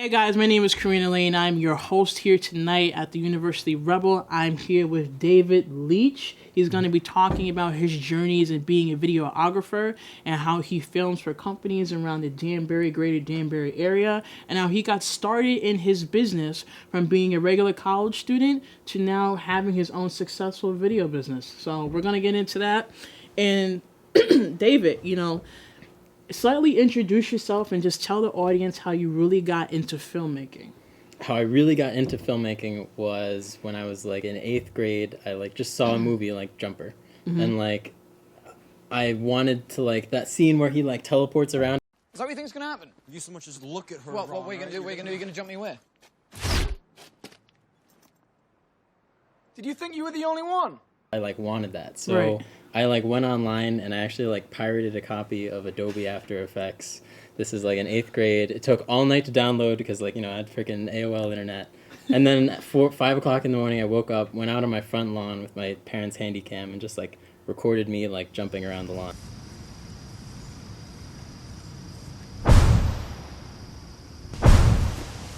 Hey guys, my name is Karina Lane. I'm your host here tonight at the University Rebel. I'm here with David Leach. He's going to be talking about his journeys in being a videographer and how he films for companies around the greater Danbury area, and how he got started in his business from being a regular college student to now having his own successful video business. So we're going to get into that. And David, slightly introduce yourself and just tell the audience how you really got into filmmaking. How I really got into filmmaking was when I was in 8th grade. I just saw a movie like Jumper, and I wanted to that scene where he teleports around. Is that what you think's gonna happen? If you so much as look at her. What are you gonna do? What are you gonna jump me where? Did you think you were the only one? I wanted that, so right. I went online and I actually pirated a copy of Adobe After Effects. This is in 8th grade. It took all night to download because I had freaking AOL internet. And then at 5 o'clock in the morning, I woke up, went out on my front lawn with my parents' handy cam, and just recorded me jumping around the lawn.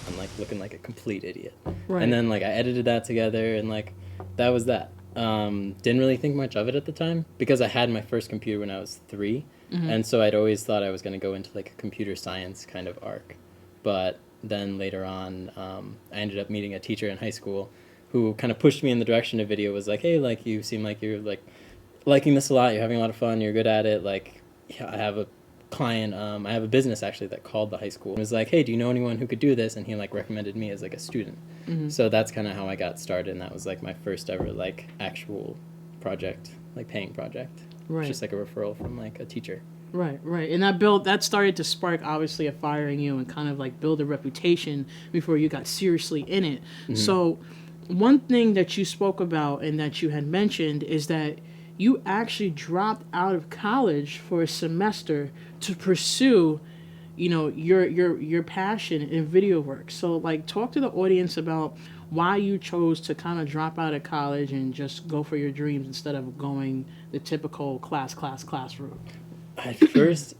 I'm looking like a complete idiot. Right. And then I edited that together, and that was that. Didn't really think much of it at the time because I had my first computer when I was 3, and so I'd always thought I was going to go into a computer science kind of arc. But then later on, I ended up meeting a teacher in high school who kind of pushed me in the direction of video. Was hey, you seem like you're liking this a lot. You're having a lot of fun. You're good at it. I have a client. I have a business actually that called the high school. It was hey, do you know anyone who could do this? And he recommended me as a student. So that's kind of how I got started, and that was my first ever actual project, paying project. Right. Just a referral from a teacher. Right. And that started to spark obviously a fire in you and kind of build a reputation before you got seriously in it. So one thing that you spoke about and that you had mentioned is that you actually dropped out of college for a semester to pursue your passion in video work. So talk to the audience about why you chose to kind of drop out of college and just go for your dreams instead of going the typical class route. I first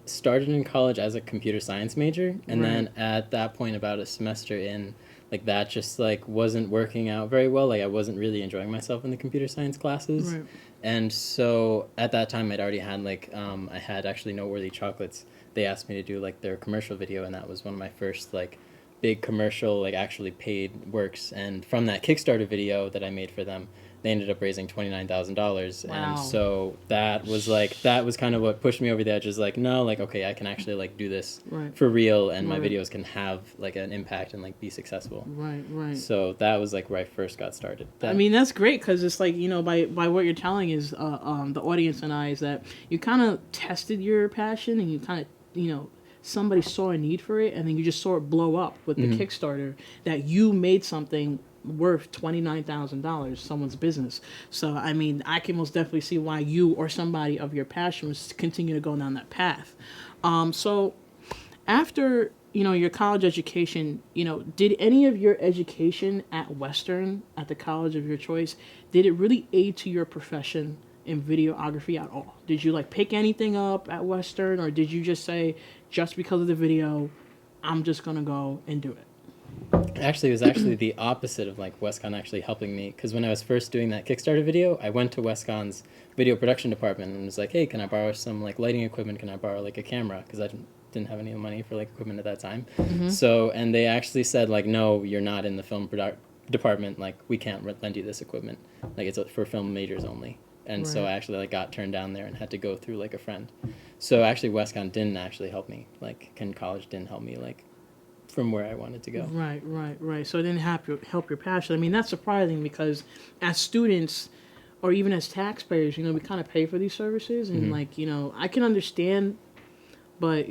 started in college as a computer science major, and Right. then at that point, about a semester in, that just wasn't working out very well. I wasn't really enjoying myself in the computer science classes. Right. And so at that time I'd already had I had actually Noteworthy Chocolates. They asked me to do their commercial video, and that was one of my first big commercial actually paid works. And from that Kickstarter video that I made for them, they ended up raising $29,000. Wow. And so that was kind of what pushed me over the edge. Is no, okay, I can actually do this Right. for real, and my Right. videos can have an impact and be successful. Right. So that was where I first got started. I mean, that's great because it's by what you're telling is the audience and I is that you kind of tested your passion and you kind of somebody saw a need for it and then you just saw it blow up with the Kickstarter that you made something worth $29,000, someone's business. So I mean, I can most definitely see why you or somebody of your passion was continue to go down that path. So after your college education, did any of your education at Western, at the college of your choice, did it really aid to your profession in videography at all? Did you pick anything up at Western, or did you just say, just because of the video, I'm just gonna go and do it? Actually, it was actually the opposite of WestCon actually helping me, because when I was first doing that Kickstarter video, I went to WestCon's video production department and was hey, can I borrow some lighting equipment? Can I borrow a camera? Because I didn't have any money for equipment at that time. So, and they actually said no, you're not in the film department. We can't lend you this equipment. It's for film majors only. And so I actually got turned down there and had to go through a friend. So actually WestCon didn't actually help me. Ken College didn't help me from where I wanted to go. Right. So it didn't help your passion. I mean, that's surprising because as students or even as taxpayers, we kind of pay for these services and I can understand, but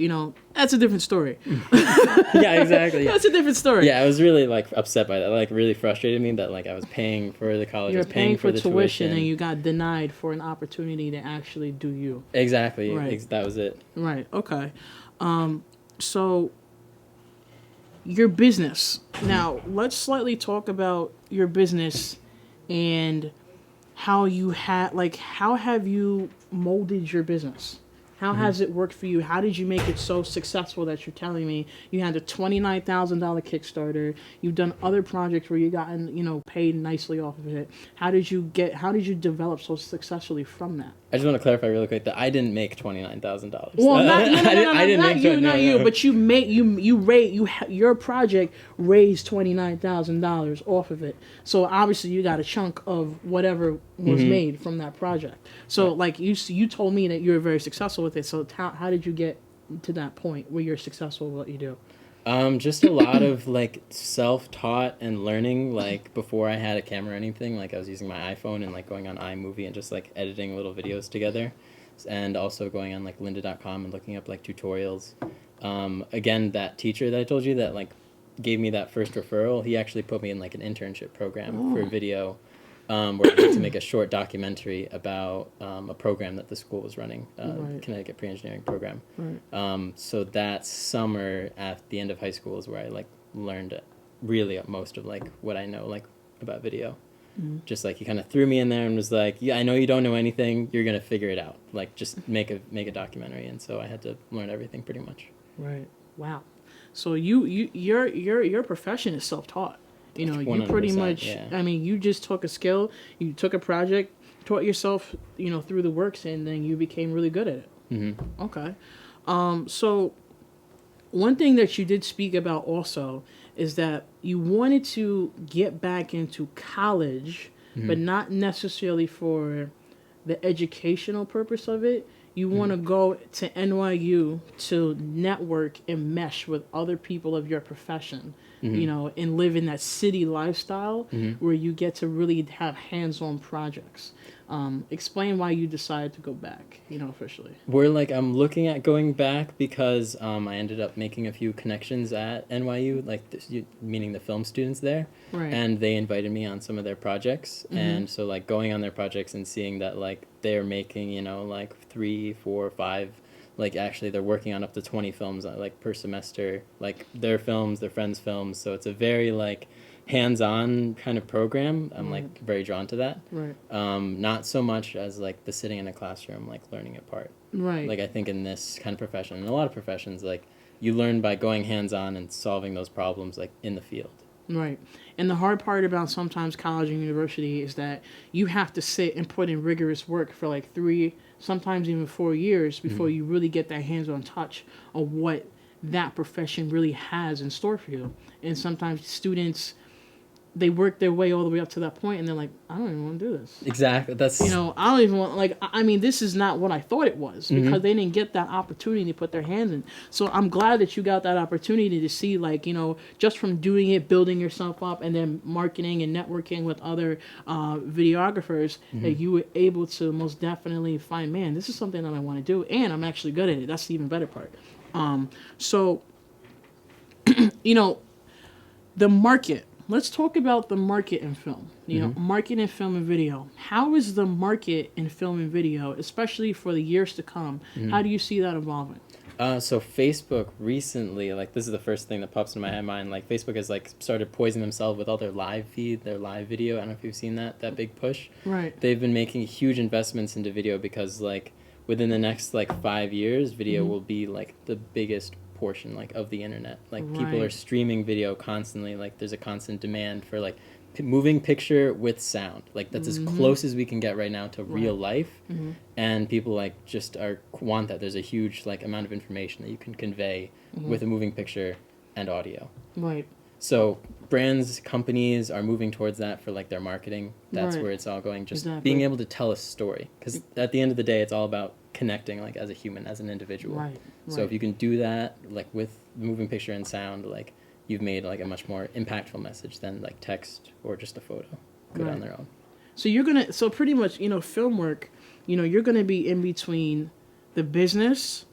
that's a different story. Yeah, exactly. That's a different story. Yeah, I was really upset by that. Really frustrated me that I was paying for the college, You're I was paying for the tuition, and you got denied for an opportunity to actually do you. Exactly. Right. That was it. Right. Okay. So your business. Now, let's slightly talk about your business and how you how have you molded your business? How has it worked for you? How did you make it so successful that you're telling me you had a $29,000 Kickstarter? You've done other projects where you gotten, paid nicely off of it. How did you develop so successfully from that? I just want to clarify really quick that I didn't make $29,000. Well, I didn't make not you, but your project raised $29,000 off of it. So obviously you got a chunk of whatever was made from that project. So like you told me that you were very successful with it. So how did you get to that point where you're successful with what you do? Just a lot of like self-taught and learning. Like before I had a camera or anything, like I was using my iPhone and like going on iMovie and just like editing little videos together, and also going on like lynda.com and looking up like tutorials. Again, that teacher that I told you that like gave me that first referral, he actually put me in like an internship program for video, where I had to make a short documentary about a program that the school was running, Connecticut Pre-Engineering Program. Right. So that summer at the end of high school is where I like learned really most of like what I know like about video. Just like he kind of threw me in there and was like, yeah, I know you don't know anything, you're gonna figure it out, like just make a documentary. And so I had to learn everything pretty much. Right. Wow. So your profession is self-taught. You pretty much, yeah. I mean, you just took a skill, you took a project, taught yourself, through the works, and then you became really good at it. Mm-hmm. Okay. So one thing that you did speak about also is that you wanted to get back into college, but not necessarily for the educational purpose of it. You want to go to NYU to network and mesh with other people of your profession, and live in that city lifestyle where you get to really have hands-on projects. Explain why you decided to go back, officially. I'm looking at going back because I ended up making a few connections at NYU, meaning the film students there. Right. And they invited me on some of their projects. And so like going on their projects and seeing that like they're making, like 3, 4, 5, like actually they're working on up to 20 films like per semester, like their films, their friends' films. So it's a very like hands-on kind of program. I'm like very drawn to that. Right. Not so much as like the sitting in a classroom, like learning it part. Right. Like I think in this kind of profession, and a lot of professions, like you learn by going hands-on and solving those problems like in the field. Right. And the hard part about sometimes college and university is that you have to sit and put in rigorous work for like 3, sometimes even 4 years before you really get that hands-on touch of what that profession really has in store for you. And sometimes students, they work their way all the way up to that point and they're like, I don't even want to do this. Exactly. That's I don't even want, this is not what I thought it was, because they didn't get that opportunity to put their hands in. So I'm glad that you got that opportunity to see, just from doing it, building yourself up, and then marketing and networking with other videographers, that you were able to most definitely find, man, this is something that I want to do, and I'm actually good at it. That's the even better part. So, the market. Let's talk about the market in film. Market in film and video. How is the market in film and video, especially for the years to come? How do you see that evolving? So Facebook recently, like this is the first thing that pops into my mind. Like Facebook has like started poisoning themselves with all their live feed, their live video. I don't know if you've seen that big push. Right. They've been making huge investments into video because like within the next like 5 years, video will be like the biggest portion like of the internet. Like people are streaming video constantly. Like there's a constant demand for like moving picture with sound. Like that's as close as we can get right now to real life. And people like just want that. There's a huge like amount of information that you can convey with a moving picture and audio. Right. So brands, companies are moving towards that for like their marketing. That's where it's all going. Just being able to tell a story, because at the end of the day, it's all about connecting like as a human, as an individual. Right. So if you can do that like with moving picture and sound, like you've made like a much more impactful message than like text or just a photo good on their own. So pretty much, film work, you're gonna be in between the business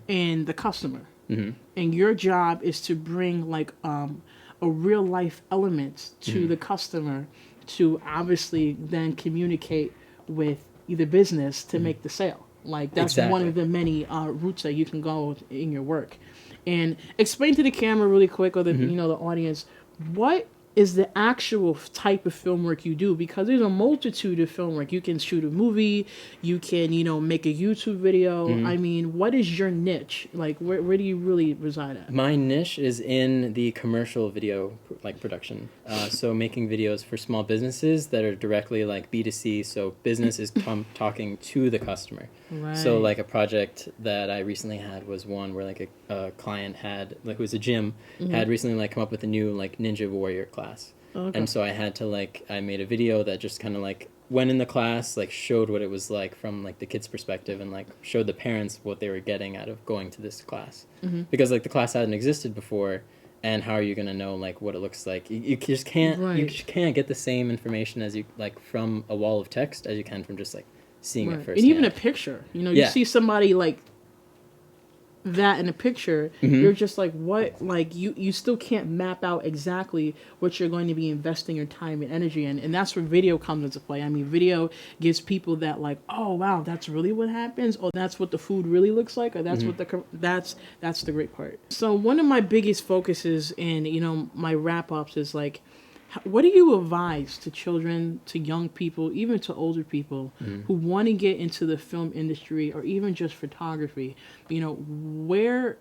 and the customer, and your job is to bring like a real life element to the customer to obviously then communicate with either business to make the sale. Like that's one of the many routes that you can go in your work. And explain to the camera really quick, or the the audience, what is the actual type of film work you do, because there's a multitude of film work. You can shoot a movie, you can, make a YouTube video. I mean, what is your niche? Like, where do you really reside at? My niche is in the commercial video production. So making videos for small businesses that are directly like B2C. So business is talking to the customer. Right. So like a project that I recently had was one where like a client had, like, who was a gym, had recently like come up with a new like Ninja Warrior class. Okay. And so I had to I made a video that just kind of like went in the class, like showed what it was like from like the kids' perspective, and like showed the parents what they were getting out of going to this class. Because like the class hadn't existed before, and how are you going to know like what it looks like? You just can't, you just can't get the same information as you like from a wall of text as you can from just like seeing it first. And even a picture, you see somebody like that in a picture, you're just like, what? Like, you still can't map out exactly what you're going to be investing your time and energy in. And that's where video comes into play. I mean, video gives people that like, oh wow, that's really what happens, or that's what the food really looks like, or that's what that's the great part. So one of my biggest focuses in my wrap ups is like, what do you advise to children, to young people, even to older people who want to get into the film industry or even just photography? Where,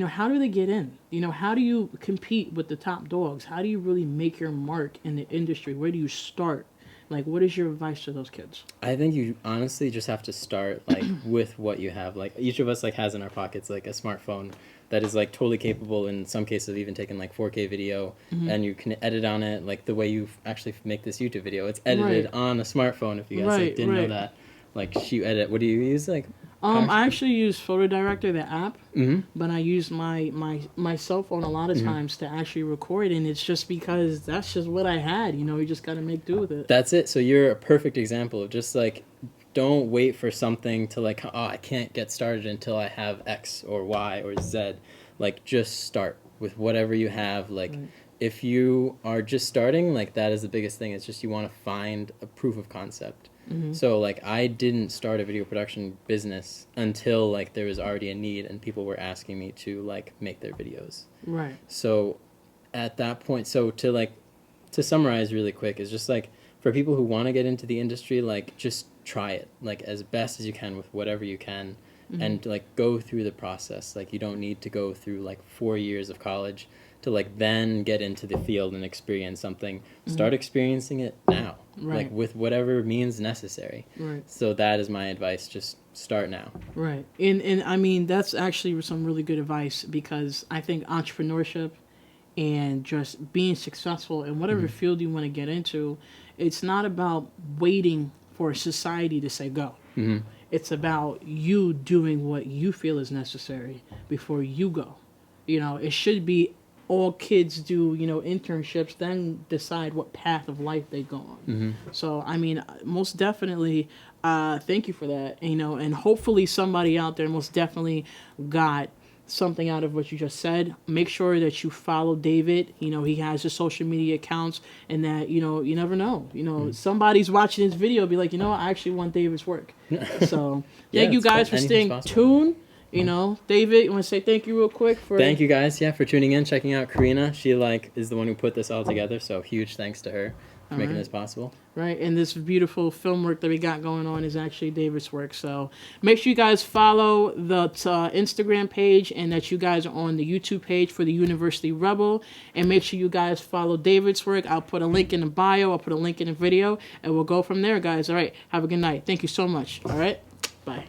how do they get in? How do you compete with the top dogs? How do you really make your mark in the industry? Where do you start? Like, what is your advice to those kids? I think you honestly just have to start like with what you have. Like each of us like has in our pockets like a smartphone that is like totally capable in some cases of even taking like 4K video, and you can edit on it like the way you actually make this YouTube video. It's edited on a smartphone. If you guys like, didn't know that, like you edit. What do you use? Like I actually use Photo Director, the app, but I use my cell phone a lot of times to actually record, and it's just because that's just what I had. You just got to make do with it. That's it. So you're a perfect example of just like, don't wait for something to like, oh, I can't get started until I have X or Y or Z. Like, just start with whatever you have. Like, if you are just starting, like, that is the biggest thing. It's just you want to find a proof of concept. So, like, I didn't start a video production business until, like, there was already a need and people were asking me to, like, make their videos. Right. So, at that point, to summarize really quick, is just, like, for people who want to get into the industry, like, just try it, like, as best as you can with whatever you can, and, like, go through the process. Like, you don't need to go through, like, 4 years of college to, like, then get into the field and experience something. Start experiencing it now, like, with whatever means necessary. Right. So that is my advice. Just start now. Right. And I mean, that's actually some really good advice, because I think entrepreneurship and just being successful in whatever field you want to get into, it's not about waiting for society to say go. It's about you doing what you feel is necessary before you go. It should be all kids do, internships, then decide what path of life they go on. So, I mean, most definitely, thank you for that. And hopefully somebody out there most definitely got something out of what you just said. Make sure that you follow David. He has his social media accounts, and that, you never know. Somebody's watching this video, be like, I actually want David's work. So thank you guys for staying tuned. David, you want to say thank you real quick for... Thank you guys, for tuning in, checking out Karina. She, is the one who put this all together, so huge thanks to her for making this possible. Right, and this beautiful film work that we got going on is actually David's work. So make sure you guys follow the Instagram page, and that you guys are on the YouTube page for the University Rebel. And make sure you guys follow David's work. I'll put a link in the bio. I'll put a link in the video, and we'll go from there, guys. All right, have a good night. Thank you so much. All right.